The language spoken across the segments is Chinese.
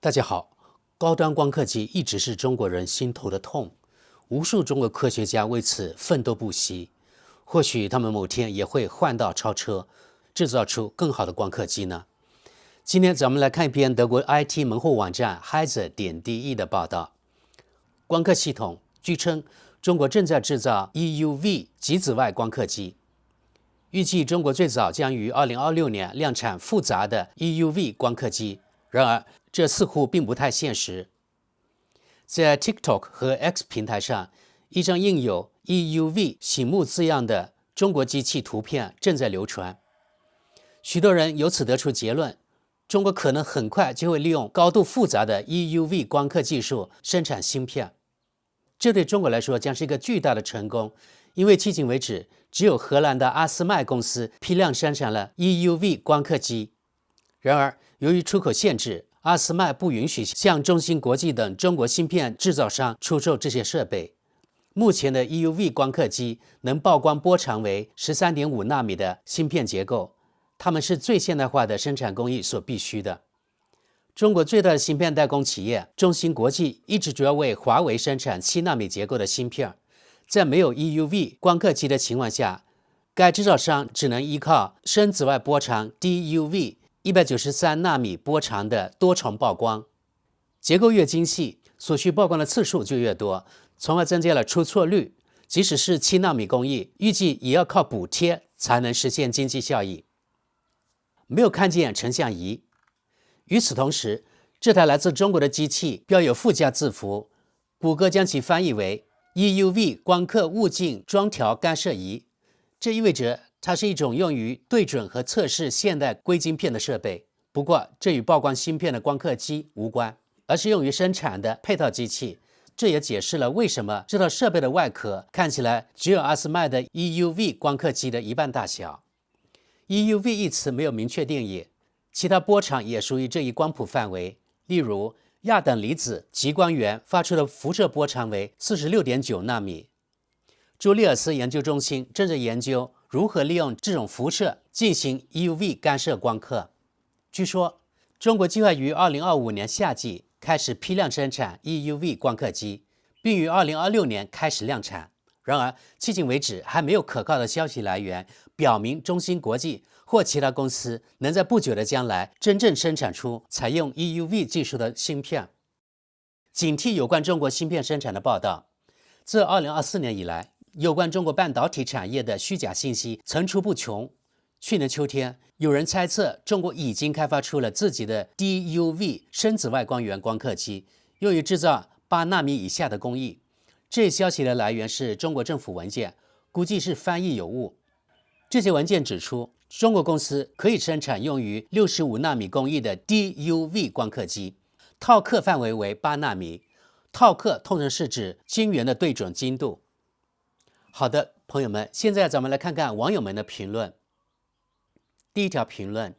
大家好，高端光刻机一直是中国人心头的痛，无数中国科学家为此奋斗不息。或许他们某天也会换道超车，制造出更好的光刻机呢？今天咱们来看一篇德国 IT 门户网站 Heise.de 的报道。光刻系统据称，中国正在制造 EUV 极紫外光刻机，预计中国最早将于2026年量产复杂的 EUV 光刻机。然而，这似乎并不太现实。在 TikTok 和 X 平台上，一张印有 EUV 醒目字样的中国机器图片正在流传。许多人由此得出结论：中国可能很快就会利用高度复杂的 EUV 光刻技术生产芯片。这对中国来说将是一个巨大的成功，因为迄今为止，只有荷兰的阿斯麦公司批量生产了 EUV 光刻机。然而，由于出口限制，阿斯麦不允许向中芯国际等中国芯片制造商出售这些设备。目前的 EUV 光刻机能曝光波长为 13.5 纳米的芯片结构，它们是最现代化的生产工艺所必须的。中国最大的芯片代工企业中芯国际一直主要为华为生产7纳米结构的芯片，在没有 EUV 光刻机的情况下，该制造商只能依靠深紫外波长 DUV 193纳米波长的多重曝光。结构越精细，所需曝光的次数就越多，从而增加了出错率。即使是7纳米工艺，预计也要靠补贴才能实现经济效益。没有看见成像仪。与此同时，这台来自中国的机器标有附加字符，谷歌将其翻译为 EUV 光刻物镜装调干涉仪。这意味着它是一种用于对准和测试现代硅晶片的设备。不过，这与曝光芯片的光刻机无关，而是用于生产的配套机器。这也解释了为什么这套设备的外壳看起来只有阿斯麦的 EUV 光刻机的一半大小。EUV 一词没有明确定义，其他波长也属于这一光谱范围。例如，亚等离子极光源发出的辐射波长为 46.9 纳米。朱利尔斯研究中心正在研究如何利用这种辐射进行 EUV 干涉光刻。据说，中国计划于2025年夏季开始批量生产 EUV 光刻机，并于2026年开始量产。然而，迄今为止还没有可靠的消息来源表明中芯国际或其他公司能在不久的将来真正生产出采用 EUV 技术的芯片。警惕有关中国芯片生产的报道。自2024年以来，有关中国半导体产业的虚假信息层出不穷。去年秋天，有人猜测中国已经开发出了自己的 DUV 深紫外光源光刻机，用于制造8纳米以下的工艺。这一消息的来源是中国政府文件，估计是翻译有误。这些文件指出，中国公司可以生产用于65纳米工艺的 DUV 光刻机，套刻范围为8纳米。套刻通常是指晶圆的对准精度。好的，朋友们，现在咱们来看看网友们的评论。第一条评论：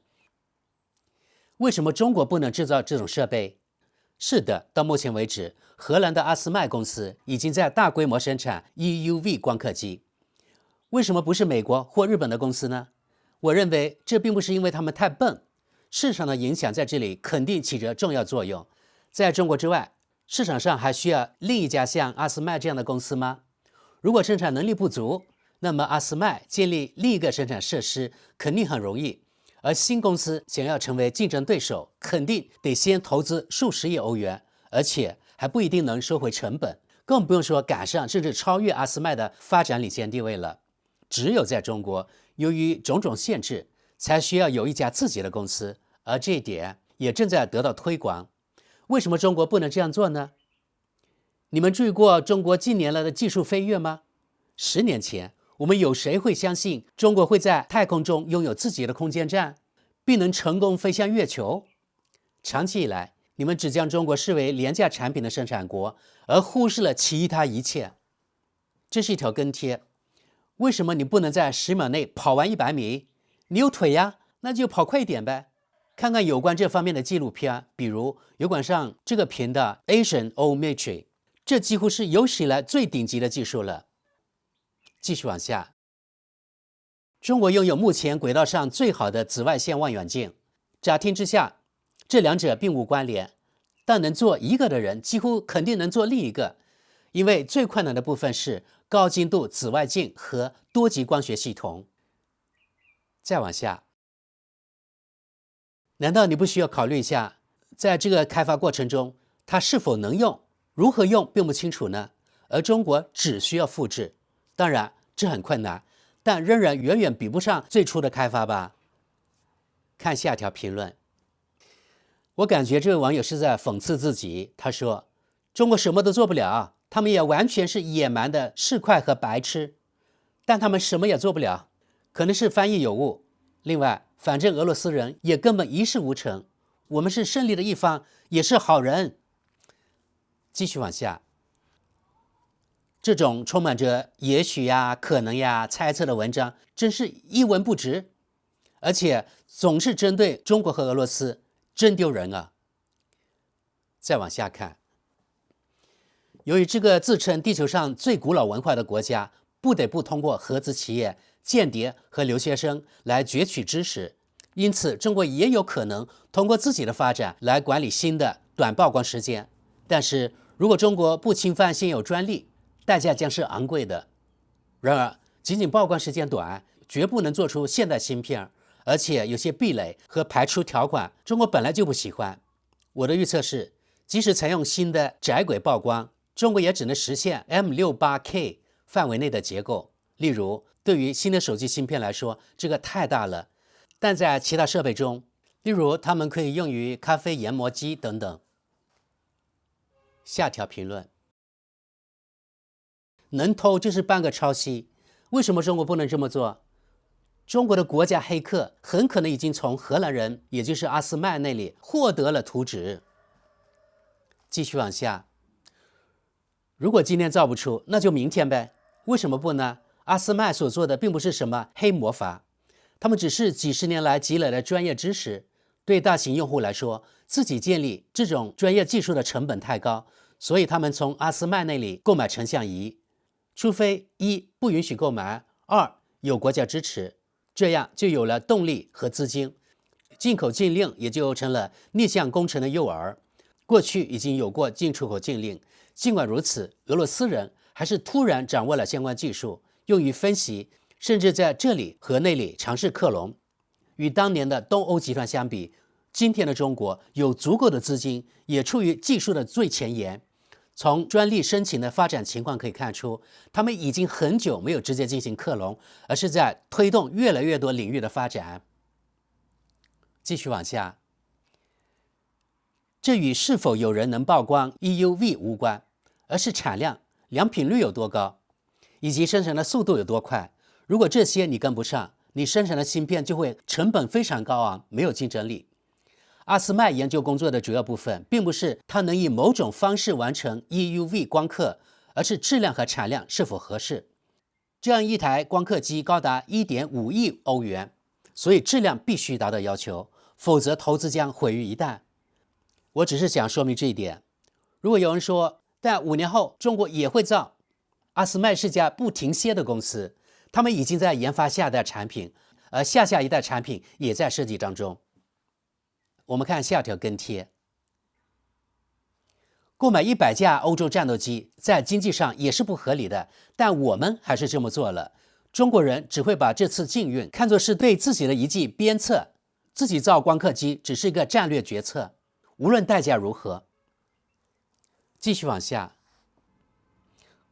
为什么中国不能制造这种设备？是的，到目前为止，荷兰的阿斯麦公司已经在大规模生产 EUV 光刻机。为什么不是美国或日本的公司呢？我认为这并不是因为他们太笨，市场的影响在这里肯定起着重要作用。在中国之外，市场上还需要另一家像阿斯麦这样的公司吗？如果生产能力不足，那么阿斯麦建立另一个生产设施肯定很容易，而新公司想要成为竞争对手，肯定得先投资数十亿欧元，而且还不一定能收回成本，更不用说赶上甚至超越阿斯麦的发展领先地位了。只有在中国，由于种种限制，才需要有一家自己的公司，而这一点也正在得到推广。为什么中国不能这样做呢？你们注意过中国近年来的技术飞跃吗？10年前，我们有谁会相信中国会在太空中拥有自己的空间站，并能成功飞向月球？长期以来，你们只将中国视为廉价产品的生产国，而忽视了其他一切。这是一条跟帖。为什么你不能在10秒内跑完100米？你有腿呀，那就跑快一点呗。看看有关这方面的纪录片，比如油管上这个频道 Asian Ometry， 这几乎是有史以来最顶级的技术了。继续往下，中国拥有目前轨道上最好的紫外线望远镜。乍听之下，这两者并无关联。但能做一个的人，几乎肯定能做另一个，因为最困难的部分是高精度紫外镜和多极光学系统。再往下，难道你不需要考虑一下，在这个开发过程中，它是否能用，如何用并不清楚呢？而中国只需要复制，当然这很困难，但仍然远远比不上最初的开发吧。看下条评论，我感觉这位网友是在讽刺自己。他说：“中国什么都做不了，他们也完全是野蛮的市侩和白痴，但他们什么也做不了，可能是翻译有误。另外，反正俄罗斯人也根本一事无成，我们是胜利的一方，也是好人。”继续往下，这种充满着也许呀、可能呀、猜测的文章，真是一文不值，而且总是针对中国和俄罗斯，真丢人啊！再往下看，由于这个自称地球上最古老文化的国家，不得不通过合资企业、间谍和留学生来攫取知识，因此中国也有可能通过自己的发展来管理新的短曝光时间。但是如果中国不侵犯现有专利，代价将是昂贵的。然而，仅仅曝光时间短，绝不能做出现代芯片，而且有些壁垒和排除条款，中国本来就不喜欢。我的预测是，即使采用新的窄轨曝光，中国也只能实现 M68K 范围内的结构。例如，对于新的手机芯片来说，这个太大了，但在其他设备中，例如它们可以用于咖啡研磨机等等。下条评论，能偷就是半个抄袭，为什么中国不能这么做？中国的国家黑客很可能已经从荷兰人，也就是阿斯麦那里获得了图纸。继续往下，如果今天造不出，那就明天呗，为什么不呢？阿斯麦所做的并不是什么黑魔法，他们只是几十年来积累的专业知识。对大型用户来说，自己建立这种专业技术的成本太高，所以他们从阿斯麦那里购买成像仪，除非一不允许购买，二有国家支持，这样就有了动力和资金，进口禁令也就成了逆向工程的诱饵。过去已经有过进出口禁令，尽管如此，俄罗斯人还是突然掌握了相关技术，用于分析，甚至在这里和那里尝试克隆。与当年的东欧集团相比，今天的中国有足够的资金，也处于技术的最前沿。从专利申请的发展情况可以看出，他们已经很久没有直接进行克隆，而是在推动越来越多领域的发展。继续往下，这与是否有人能曝光 EUV 无关，而是产量、良品率有多高，以及生产的速度有多快。如果这些你跟不上，你生产的芯片就会成本非常高昂，没有竞争力。阿斯麦研究工作的主要部分，并不是它能以某种方式完成 EUV 光刻，而是质量和产量是否合适。这样一台光刻机高达 1.5 亿欧元，所以质量必须达到要求，否则投资将毁于一旦。我只是想说明这一点。如果有人说，但5年后中国也会造，阿斯麦是家不停歇的公司，他们已经在研发下一代产品，而下一代产品也在设计当中。我们看下条跟贴，购买100架欧洲战斗机在经济上也是不合理的，但我们还是这么做了。中国人只会把这次禁运看作是对自己的一记鞭策，自己造光刻机只是一个战略决策，无论代价如何。继续往下，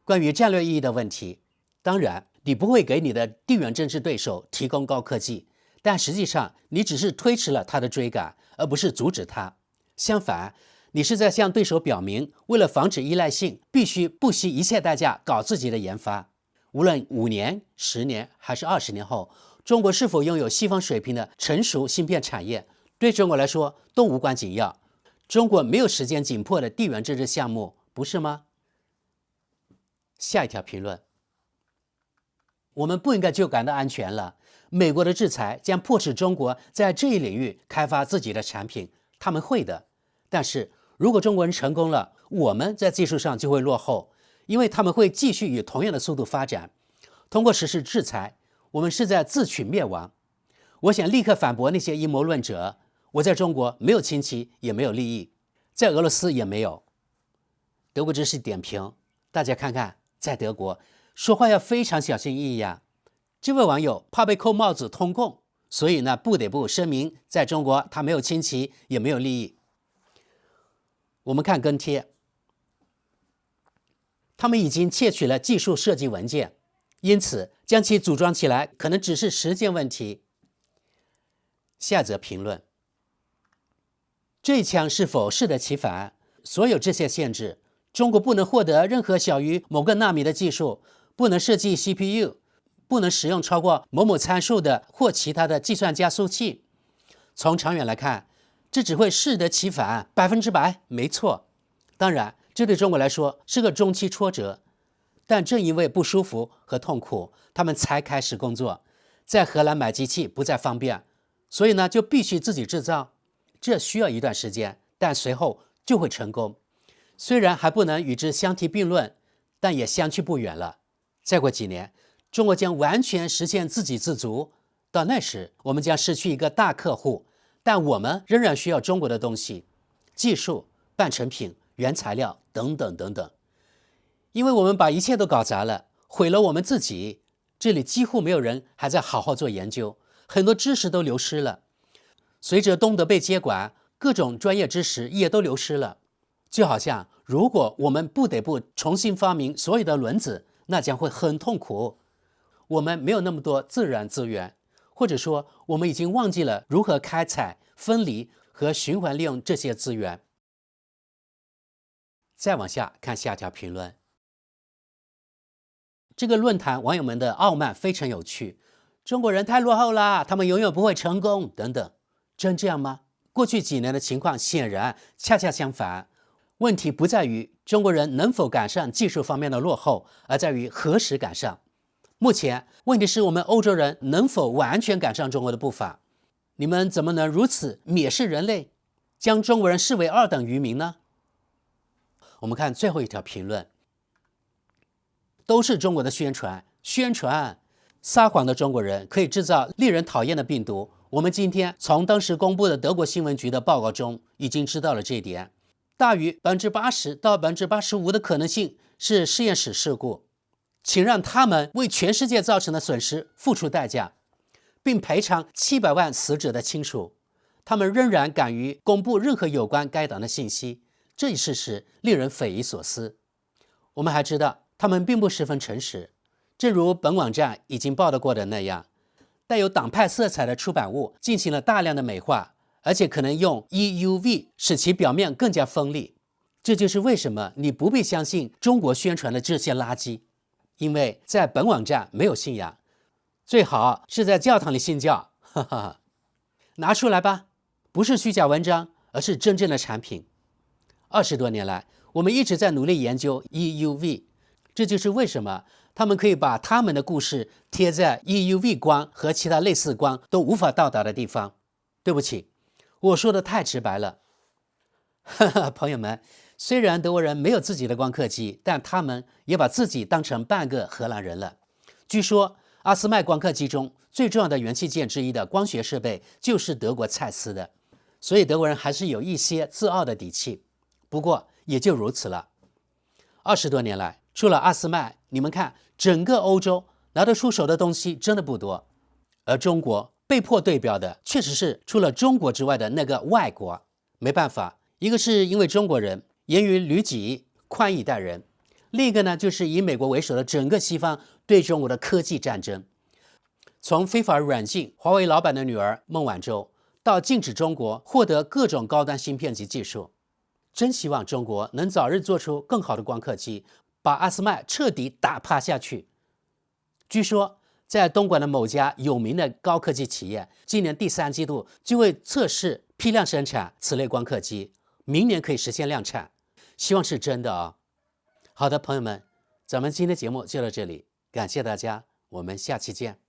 关于战略意义的问题，当然你不会给你的地缘政治对手提供高科技，但实际上你只是推迟了他的追赶，而不是阻止他。相反，你是在向对手表明，为了防止依赖性，必须不惜一切代价搞自己的研发。无论5年、10年还是20年后，中国是否拥有西方水平的成熟芯片产业，对中国来说都无关紧要。中国没有时间紧迫的地缘政治项目，不是吗？下一条评论，我们不应该就感到安全了。美国的制裁将迫使中国在这一领域开发自己的产品，他们会的。但是如果中国人成功了，我们在技术上就会落后，因为他们会继续以同样的速度发展。通过实施制裁，我们是在自取灭亡。我想立刻反驳那些阴谋论者，我在中国没有亲戚，也没有利益。在俄罗斯也没有。德国只是点评，大家看看，在德国说话要非常小心翼翼呀。这位网友怕被扣帽子通共，所以呢不得不声明，在中国他没有亲戚，也没有利益。我们看跟帖，他们已经窃取了技术设计文件，因此将其组装起来可能只是时间问题。下则评论，这一枪是否适得其反？所有这些限制，中国不能获得任何小于某个纳米的技术，不能设计 CPU， 不能使用超过某某参数的或其他的计算加速器。从长远来看，这只会适得其反，100%没错。当然，这对中国来说是个中期挫折，但正因为不舒服和痛苦，他们才开始工作。在荷兰买机器不再方便，所以呢就必须自己制造。这需要一段时间，但随后就会成功。虽然还不能与之相提并论，但也相去不远了。再过几年，中国将完全实现自给自足。到那时，我们将失去一个大客户，但我们仍然需要中国的东西，技术、半成品、原材料等等等等。因为我们把一切都搞砸了，毁了我们自己。这里几乎没有人还在好好做研究，很多知识都流失了。随着东德被接管，各种专业知识也都流失了。就好像如果我们不得不重新发明所有的轮子，那将会很痛苦。我们没有那么多自然资源，或者说我们已经忘记了如何开采、分离和循环利用这些资源。再往下看下条评论，这个论坛网友们的傲慢非常有趣，中国人太落后了，他们永远不会成功等等。真这样吗？过去几年的情况显然恰恰相反。问题不在于中国人能否赶上技术方面的落后，而在于何时赶上。目前问题是我们欧洲人能否完全赶上中国的步伐。你们怎么能如此蔑视人类，将中国人视为二等渔民呢？我们看最后一条评论，都是中国的宣传，撒谎的中国人可以制造令人讨厌的病毒。我们今天从当时公布的德国新闻局的报告中已经知道了这一点，大于80%到85%的可能性是实验室事故，请让他们为全世界造成的损失付出代价，并赔偿700万死者的亲属。他们仍然敢于公布任何有关该党的信息，这一事实令人匪夷所思。我们还知道他们并不十分诚实，正如本网站已经报道过的那样，带有党派色彩的出版物进行了大量的美化，而且可能用 EUV 使其表面更加锋利。这就是为什么你不必相信中国宣传的这些垃圾，因为在本网站没有信仰，最好是在教堂里信教。哈哈，拿出来吧，不是虚假文章，而是真正的产品。20多年来，我们一直在努力研究 EUV， 这就是为什么他们可以把他们的故事贴在 EUV 光和其他类似光都无法到达的地方。对不起，我说的太直白了。朋友们，虽然德国人没有自己的光刻机，但他们也把自己当成半个荷兰人了。据说阿斯麦光刻机中最重要的元器件之一的光学设备就是德国蔡司的，所以德国人还是有一些自傲的底气。不过也就如此了。20多年来，除了阿斯麦，你们看整个欧洲拿得出手的东西真的不多，而中国被迫对标的确实是除了中国之外的那个外国。没办法，一个是因为中国人严于律己，宽以待人，另一个呢就是以美国为首的整个西方对中国的科技战争。从非法软禁华为老板的女儿孟晚舟，到禁止中国获得各种高端芯片及技术，真希望中国能早日做出更好的光刻机，把阿斯麦彻底打趴下去。据说在东莞的某家有名的高科技企业，今年第3季度就会测试批量生产此类光刻机，明年可以实现量产，希望是真的啊。好的，朋友们，咱们今天节目就到这里，感谢大家，我们下期见。